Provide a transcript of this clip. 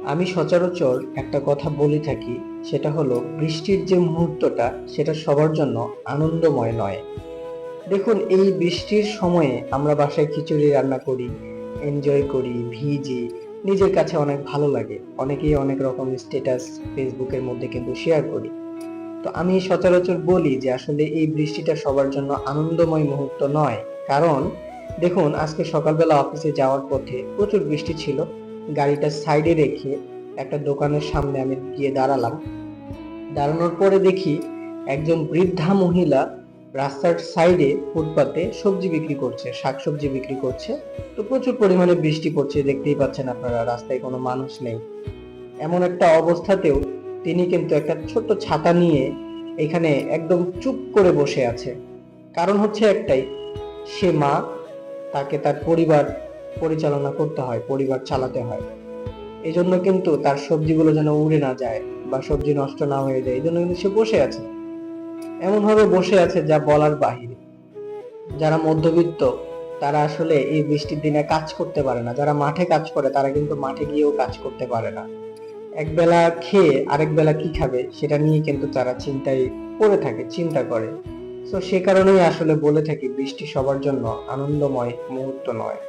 আমি সচরাচর একটা কথা বলে থাকি, সেটা হলো বৃষ্টির যে মুহূর্তটা সেটা সবার জন্য আনন্দময় নয়। দেখুন, এই বৃষ্টির সময়ে আমরা বাসায় খিচুড়ি রান্না করি, এনজয় করি, ভিজি, নিজের কাছে অনেক ভালো লাগে। অনেকেই অনেক রকম স্ট্যাটাস ফেসবুকের মধ্যে কিন্তু শেয়ার করি। তো আমি সচরাচর বলি যে আসলে এই বৃষ্টিটা সবার জন্য আনন্দময় মুহূর্ত নয়। কারণ দেখুন, আজকে সকালবেলা অফিসে যাওয়ার পথে প্রচুর বৃষ্টি ছিল। গাড়িটা সাইডে রেখে একটা দোকানের সামনে আমি গিয়ে দাঁড়ালাম। দাঁড়ানোর পরে দেখি একজন বৃদ্ধা মহিলা রাস্তার সাইডে ফুটপাতে সবজি বিক্রি করছে, শাকসবজি বিক্রি করছে। তো প্রচুর পরিমাণে বৃষ্টি পড়ছে, দেখতেই পাচ্ছেন আপনারা, রাস্তায় কোনো মানুষ নেই। এমন একটা অবস্থাতেও তিনি কিন্তু একটা ছোট্ট ছাতা নিয়ে এখানে একদম চুপ করে বসে আছে। কারণ হচ্ছে একটাই, সে মা, তাকে তার পরিবার পরিচালনা করতে হয়, পরিবার চালাতে হয়। এই জন্য কিন্তু তার সবজিগুলো যেন উড়ে না যায় বা সবজি নষ্ট না হয়ে যায়, এই জন্য কিন্তু সে বসে আছে। এমন ভাবে বসে আছে যা বলার বাহিরে। যারা মধ্যবিত্ত তারা আসলে এই বৃষ্টির দিনে কাজ করতে পারে না, যারা মাঠে কাজ করে তারা কিন্তু মাঠে গিয়েও কাজ করতে পারে না। এক বেলা খেয়ে আরেক বেলা কি খাবে সেটা নিয়ে কিন্তু তারা চিন্তায় পড়ে থাকে, চিন্তা করে। তো সে কারণেই আসলে বলে থাকি বৃষ্টি সবার জন্য আনন্দময় মুহূর্ত নয়।